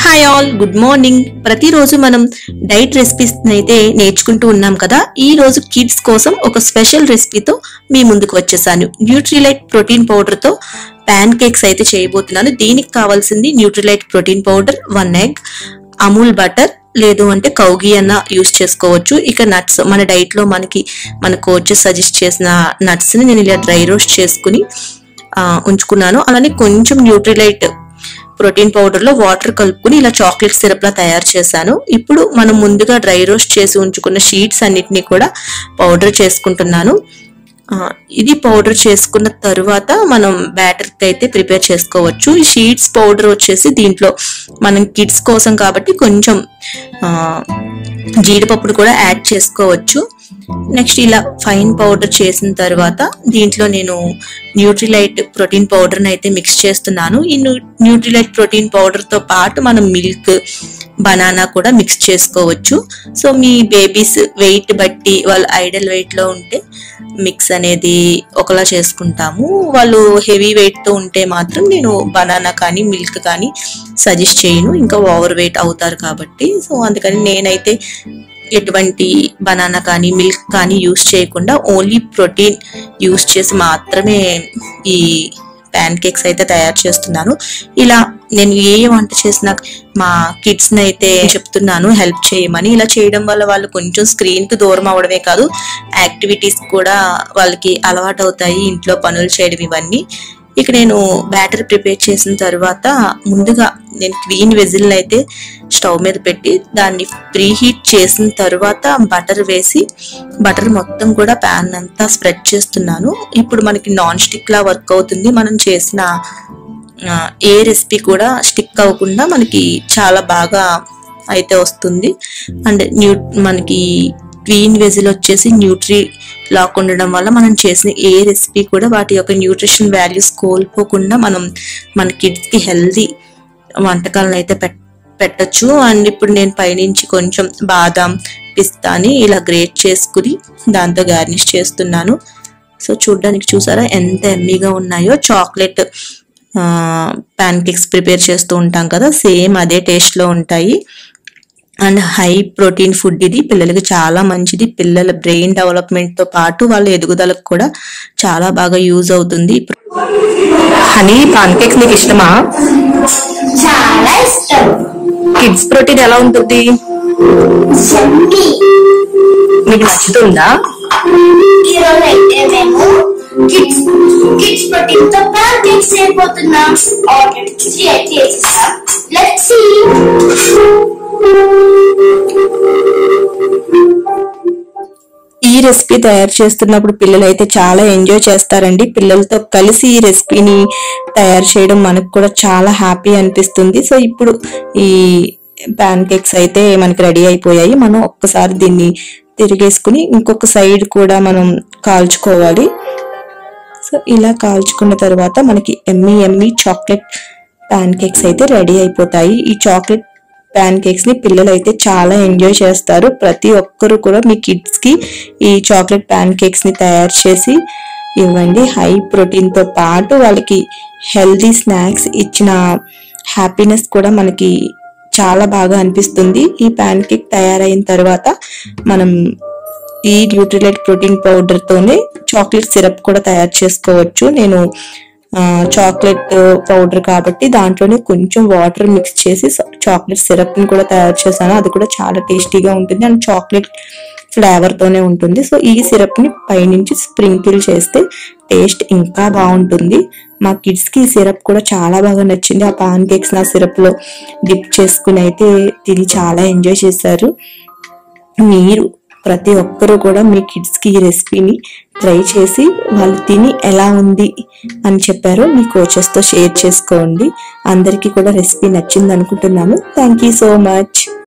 Hi all, good morning. ప్రతిరోజు మనం diet recipes అయితే నేర్చుకుంటూ ఉన్నాం కదా. ఈ రోజు కిడ్స్ కోసం ఒక స్పెషల్ రెసిపీతో మీ ముందుకు వచ్చేసాను. న్యూట్రిలైట్ ప్రోటీన్ పౌడర్ తో పాన్ కేక్స్ అయితే చేయబోతున్నాను. దీనికి కావాల్సింది Nutrilite protein powder, 1 egg, Amul butter, లేదు అంటే కౌ ఘీ అన్న యూస్ చేసుకోవచ్చు. ఇక నట్స్, మన డైట్ లో మన కోచెస్ సజెస్ట్ చేసిన నట్స్ ని నేను ఇలా డ్రై రోస్ట్ చేసుకుని ఉంచుకున్నాను. అలానే కొంచెం న్యూట్రిలైట్ ప్రోటీన్ పౌడర్ లో వాటర్ కలుపుకుని ఇలా చాక్లెట్ సిరప్ లా తయారు చేశాను. ఇప్పుడు మనం ముందుగా డ్రై రోస్ట్ చేసి ఉంచుకున్న షీట్స్ అన్నిటిని కూడా పౌడర్ చేసుకుంటున్నాను. ఇది పౌడర్ చేసుకున్న తరువాత మనం బ్యాటర్ అయితే ప్రిపేర్ చేసుకోవచ్చు. ఈ షీట్స్ పౌడర్ వచ్చేసి దీంట్లో మనం కిడ్స్ కోసం కాబట్టి కొంచెం జీడిపప్పును కూడా యాడ్ చేసుకోవచ్చు. నెక్స్ట్ ఇలా ఫైన్ పౌడర్ చేసిన తర్వాత దీంట్లో నేను న్యూట్రిలైట్ ప్రోటీన్ పౌడర్ అయితే మిక్స్ చేస్తున్నాను. ఈ న్యూట్రిలైట్ ప్రోటీన్ పౌడర్ తో పాటు మనం మిల్క్, బనానా కూడా మిక్స్ చేసుకోవచ్చు. సో మీ బేబీస్ వెయిట్ బట్టి వాళ్ళు ఐడల్ వెయిట్ లో ఉంటే మిక్స్ అనేది ఒకలా చేసుకుంటాము. వాళ్ళు హెవీ వెయిట్ తో ఉంటే మాత్రం నేను బనానా కానీ మిల్క్ కానీ సజెస్ట్ చేయను, ఇంకా ఓవర్ వెయిట్ అవుతారు కాబట్టి. సో అందుకని నేనైతే ఎటువంటి బనానా కానీ మిల్క్ కానీ యూస్ చేయకుండా ఓన్లీ ప్రోటీన్ యూస్ చేసి మాత్రమే ఈ పాన్ కేక్స్ అయితే తయారు చేస్తున్నాను. ఇలా నేను ఏ వంట చేసినా మా కిడ్స్ ని అయితే చెప్తున్నాను హెల్ప్ చేయమని. ఇలా చేయడం వల్ల వాళ్ళు కొంచెం స్క్రీన్ కి దూరం అవడమే కాదు, యాక్టివిటీస్ కూడా వాళ్ళకి అలవాటు అవుతాయి, ఇంట్లో పనులు చేయడం ఇవన్నీ. ఇక నేను బ్యాటర్ ప్రిపేర్ చేసిన తర్వాత ముందుగా నేను గ్రీన్ వెజిల్ అయితే స్టవ్ మీద పెట్టి దాన్ని ప్రీ హీట్ చేసిన తర్వాత బటర్ వేసి బటర్ మొత్తం కూడా ప్యాన్ అంతా స్ప్రెడ్ చేస్తున్నాను. ఇప్పుడు మనకి నాన్ స్టిక్ లా వర్క్ అవుతుంది. మనం చేసిన ఏ రెసిపీ కూడా స్టిక్ అవ్వకుండా మనకి చాలా బాగా అయితే వస్తుంది. అండ్ మనకి గ్రీన్ వెజిల్ వచ్చేసి న్యూట్రీ లాక్ ఉండడం వల్ల మనం చేసిన ఏ రెసిపీ కూడా వాటి యొక్క న్యూట్రిషన్ వాల్యూస్ కోల్పోకుండా మనం మన కిడ్స్ కి హెల్దీ వంటకాలను అయితే పెట్టచ్చు. అండ్ ఇప్పుడు నేను పైనుంచి కొంచెం బాదాం, పిస్తాని ఇలా గ్రేట్ చేసుకుని దాంతో గార్నిష్ చేస్తున్నాను. సో చూడ్డానికి చూసారా ఎంత ఎమ్మీగా ఉన్నాయో. చాక్లెట్ పాన్ కేక్స్ ప్రిపేర్ చేస్తూ ఉంటాం కదా, సేమ్ అదే టేస్ట్ లో ఉంటాయి. అండ్ హై ప్రోటీన్ ఫుడ్ ఇది, పిల్లలకి చాలా మంచిది. పిల్లల బ్రెయిన్ డెవలప్మెంట్ తో పాటు వాళ్ళ ఎదుగుదలకు కూడా చాలా బాగా యూజ్ అవుతుంది. హనీ పాన్ కేక్స్ నీకు ఇష్టమా? చాలా ఇష్టం. కిడ్స్ ప్రోటీన్ ఎలా ఉంటుంది? మీకు నచ్చుతుందా? ఈరోజు అయితే మేము కిడ్స్ ప్రోటీన్ తో పాన్ కేక్స్ చేయబోతున్నాం. ఆల్రెడీ క్రియేట్ చేసేసాం. Let's see. ఈ రెసిపీ తయారు చేస్తున్నప్పుడు పిల్లలు అయితే చాలా ఎంజాయ్ చేస్తారండి. పిల్లలతో కలిసి ఈ రెసిపీని తయారు చేయడం మనకు కూడా చాలా హ్యాపీ అనిపిస్తుంది. సో ఇప్పుడు ఈ పాన్ కేక్స్ అయితే మనకి రెడీ అయిపోయాయి. మనం ఒక్కసారి దీన్ని తిరిగేసుకుని ఇంకొక సైడ్ కూడా మనం కాల్చుకోవాలి. సో ఇలా కాల్చుకున్న తర్వాత మనకి ఎమ్మీ చాక్లెట్ పాన్ కేక్స్ అయితే రెడీ అయిపోతాయి. ఈ చాక్లెట్ పాన్ కేక్స్ ని పిల్లలు అయితే చాలా ఎంజాయ్ చేస్తారు. ప్రతి ఒక్కరు కూడా మీ కిడ్స్ కి ఈ చాక్లెట్ పాన్ కేక్స్ ని తయారు చేసి ఇవ్వండి. హై ప్రోటీన్ తో పాటు వాళ్ళకి హెల్దీ స్నాక్స్ ఇచ్చిన హ్యాపీనెస్ కూడా మనకి చాలా బాగా అనిపిస్తుంది. ఈ పాన్ కేక్ తయారైన తర్వాత మనం ఈ న్యూట్రిలైట్ ప్రోటీన్ పౌడర్ తోనే చాక్లెట్ సిరప్ కూడా తయారు చేసుకోవచ్చు. నేను చాక్లెట్ పౌడర్ కాబట్టి దాంట్లోనే కొంచెం వాటర్ మిక్స్ చేసి చాక్లెట్ సిరప్ ని కూడా తయారు చేశాను. అది కూడా చాలా టేస్టీగా ఉంటుంది అండ్ చాక్లెట్ ఫ్లేవర్ తోనే ఉంటుంది. సో ఈ సిరప్ ని పైనుంచి స్ప్రింకిల్ చేస్తే టేస్ట్ ఇంకా బాగుంటుంది. మా కిడ్స్ కి ఈ సిరప్ కూడా చాలా బాగా నచ్చింది. ఆ పాన్ కేక్స్ నా సిరప్ లో డిప్ చేసుకుని అయితే తిని చాలా ఎంజాయ్ చేశారు. మీరు ప్రతి ఒక్కరూ కూడా మీ కిడ్స్ కి ఈ రెసిపీని ట్రై చేసి వాళ్ళు తిని ఎలా ఉంది అని చెప్పారో మీ కోచెస్ తో షేర్ చేసుకోండి. అందరికీ కూడా రెసిపీ నచ్చింది అనుకుంటున్నాను. Thank you so much.